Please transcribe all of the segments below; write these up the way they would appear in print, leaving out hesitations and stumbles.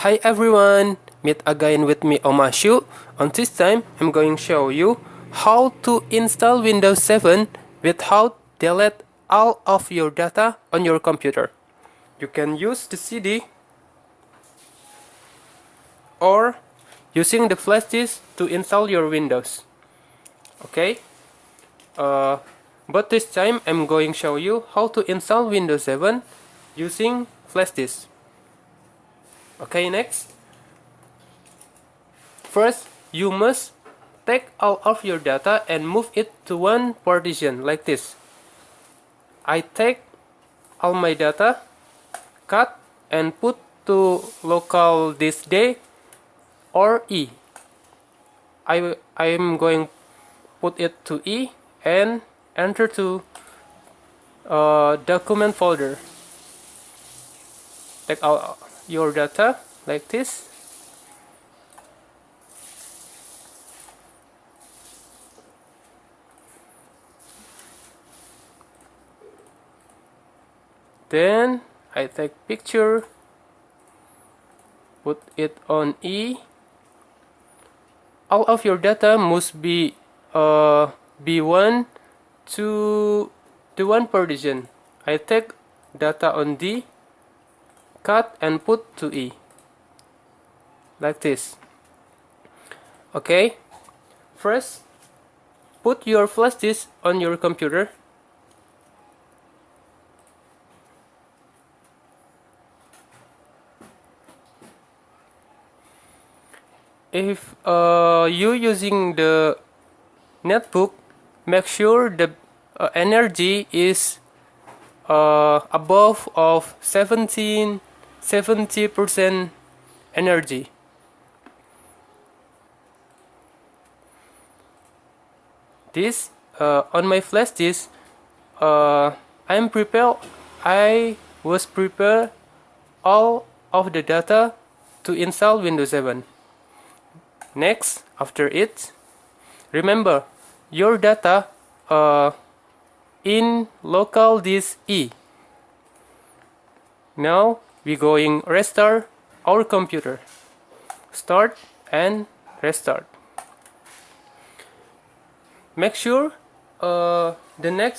Hi everyone, meet again with me Omashu. On this time, I'm going to show you how to install Windows 7 without delete all of your data on your computer. You can use the CD or using the flash disk to install your Windows. Okay, but this time I'm going to show you how to install Windows 7 using flash disk. Okay, next. First, you must take all of your data and move it to one partition like this. I take all my data, cut and put to local disk D or E. I am going put it to E and enter to document folder. Take all your data like this. Then I take picture, put it on E. All of your data must be B1 to the one partition. I take data on D, cut and put to E, like this. Okay, first put your flash disk on your computer. If you using the netbook, make sure the energy is above of 70% energy. This on my flash disk, I was prepared all of the data to install Windows 7. Next, after it, remember your data in local disk E. Now we going restart our computer. Start and restart. Make sure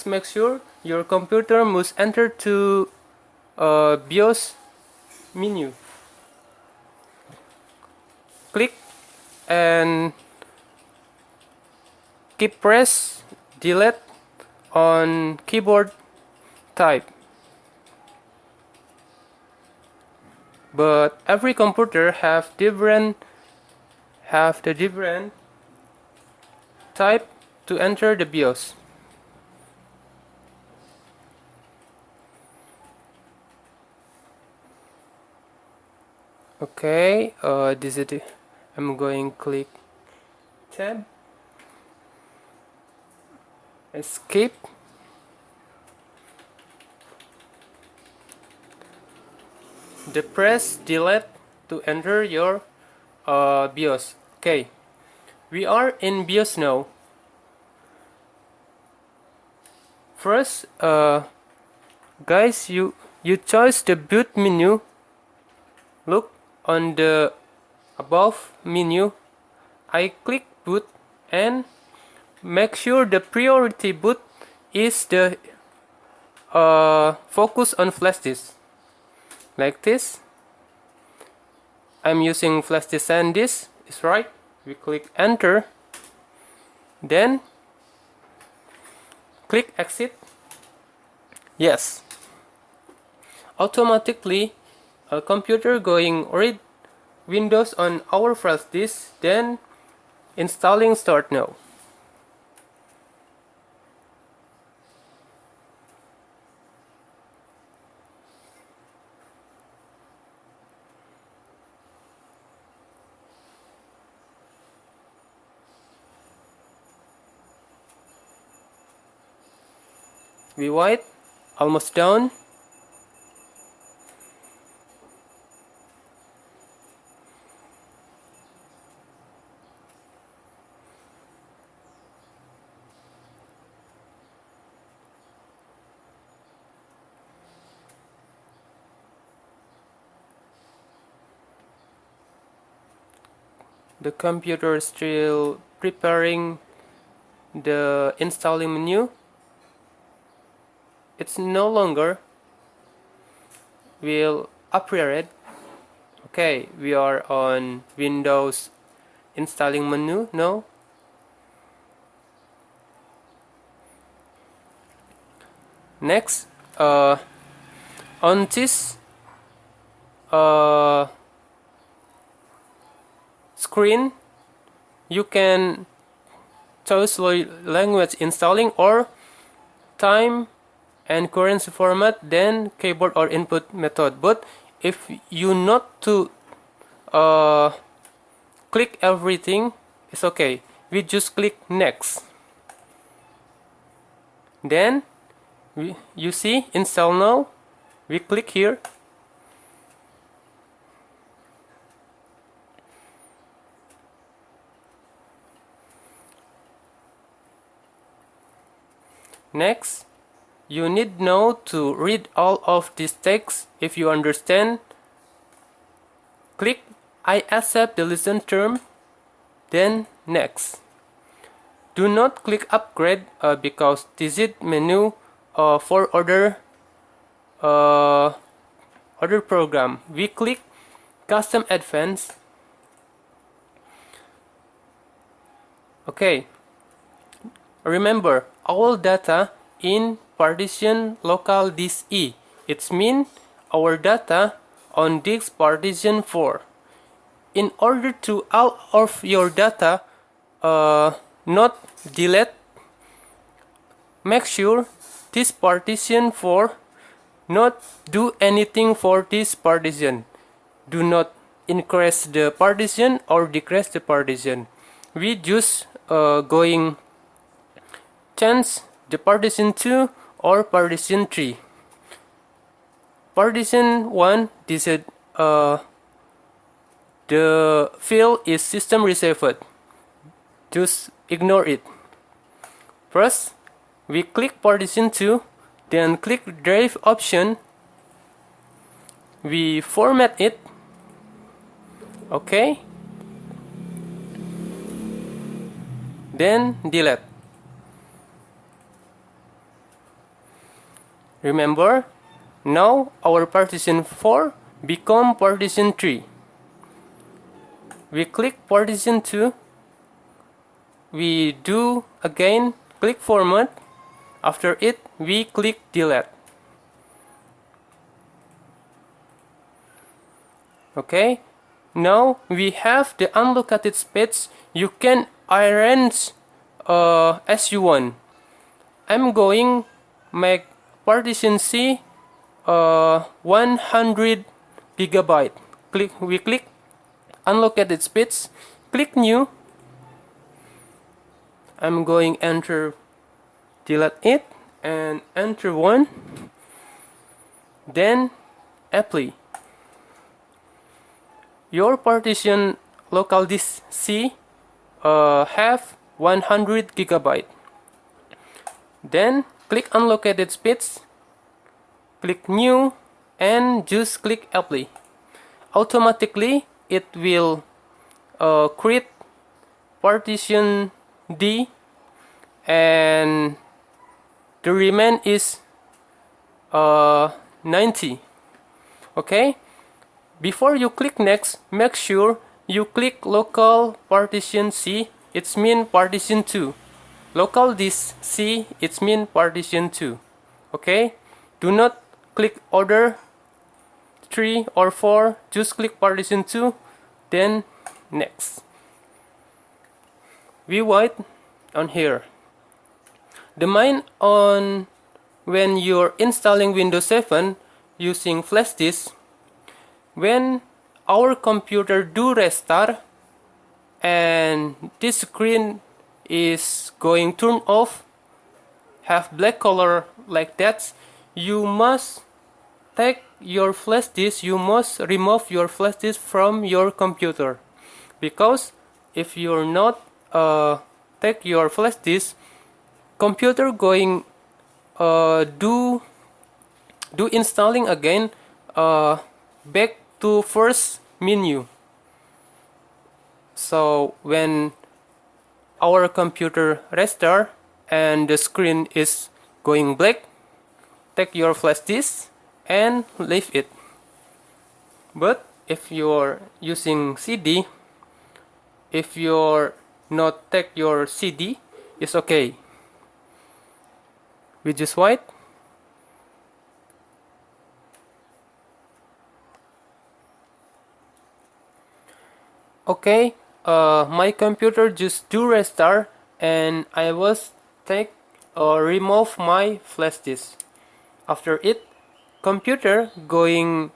make sure your computer must enter to BIOS menu. Click and keep press delete on keyboard type. But every computer have the different type to enter the BIOS. Okay, this is it. I'm going to click tab, escape, press delete to enter your BIOS. Okay, we are in BIOS now. First, guys, you choose the boot menu. Look on the above menu. I click boot and make sure the priority boot is the focus on flash disk, like this. I'm using flash disk and this is right. We click enter, then click exit. Yes, automatically a computer going read Windows on our flash disk, then installing start now. We wait, almost done. the computer is still preparing the installing menu. It's no longer will appear. Okay, we are on Windows installing menu now. Next, on this screen, you can choose language installing or time and currency format, then keyboard or input method. But if you not to click everything, it's okay. We just click next. Then you see install now. We click here. Next, you need now to read all of this text. If you understand, click I accept the license term, then next. Do not click upgrade because this is menu for other program. We click custom advanced. Okay, remember all data in partition local disk E. It means our data on disk partition 4. In order to all of your data not delete, make sure this partition 4 not do anything for this partition. Do not increase the partition or decrease the partition. We just going change the partition 2 or partition 3. Partition 1, this is the field is system reserved. Just ignore it. First, we click partition 2, then click drive option. We format it. Okay. Then delete. Remember, now our partition 4 become partition 3. We click partition 2. We do again click format. After it, we click delete. Okay. Now we have the unallocated space. You can arrange as you want. I'm going make partition C 100 gigabyte. We click unallocated space. Click new. I'm going enter, delete it, and enter 1. Then apply. Your partition local disk C have 100 gigabyte. Then click unallocated space, click new, and just click apply. Automatically it will create partition D, and the remain is 90. Okay. Before you click next, make sure you click local partition C. It's mean partition 2. Local disk C. It's mean partition 2. Okay. Do not click other 3 or 4. Just click partition 2. Then next. We wait on here. The main on when you're installing Windows 7 using flash disk, when our computer do restart and this screen is going turn off, have black color like that, you must take your flash disk, you must remove your flash disk from your computer, because if you're not take your flash disk, computer going do installing again back to first menu. So when our computer restart and the screen is going black, take your flash disk and leave it. But if you're using CD, if you're not take your CD, it's okay. We just wait. Okay, my computer just do restart and I was take remove my flash disk. After it, computer going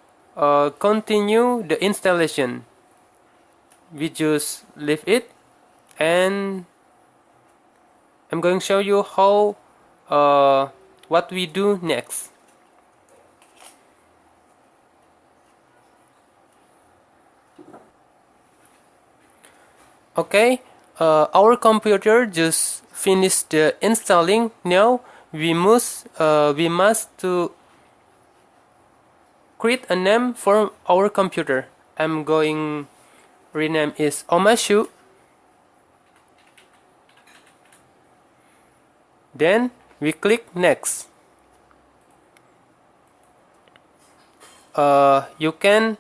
continue the installation. We just leave it, and I'm going to show you how what we do next. Okay, our computer just finished the installing. Now we must to create a name for our computer. I'm going rename is Omashu. Then we click next. You can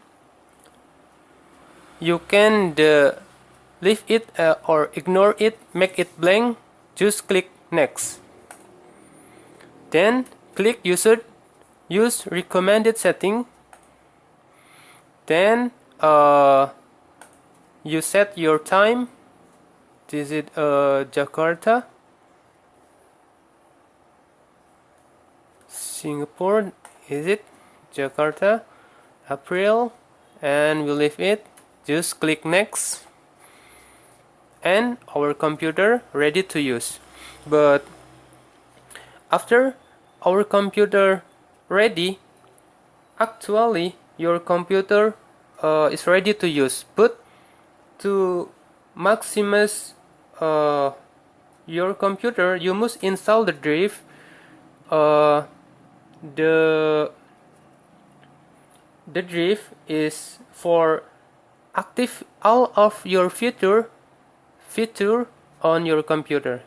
leave it or ignore it, make it blank. Just click next. Then click use recommended setting. Then you set your time. This is Jakarta, Singapore. Is it Jakarta, April, and we leave it. Just click next, and our computer ready to use. But after our computer ready, actually your computer is ready to use. But to maximize your computer, you must install the drive. The drive is for active all of your feature on your computer.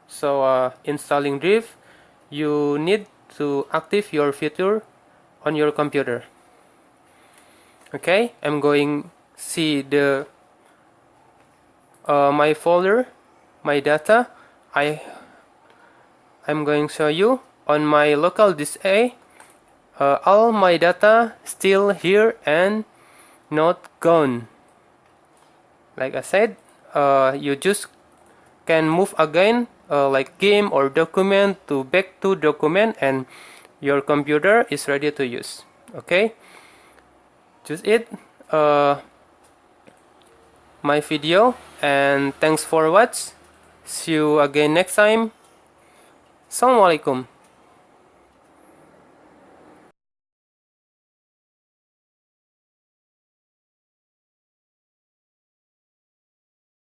So installing drive, you need to active your feature on your computer. Okay, I'm going see the my folder, my data. I'm going to show you on my local disk A. All my data still here and not gone. Like I said, you just can move again, like game or document to back to document, and your computer is ready to use. Okay, just it my video, and thanks for watch. See you again next time. Assalamualaikum.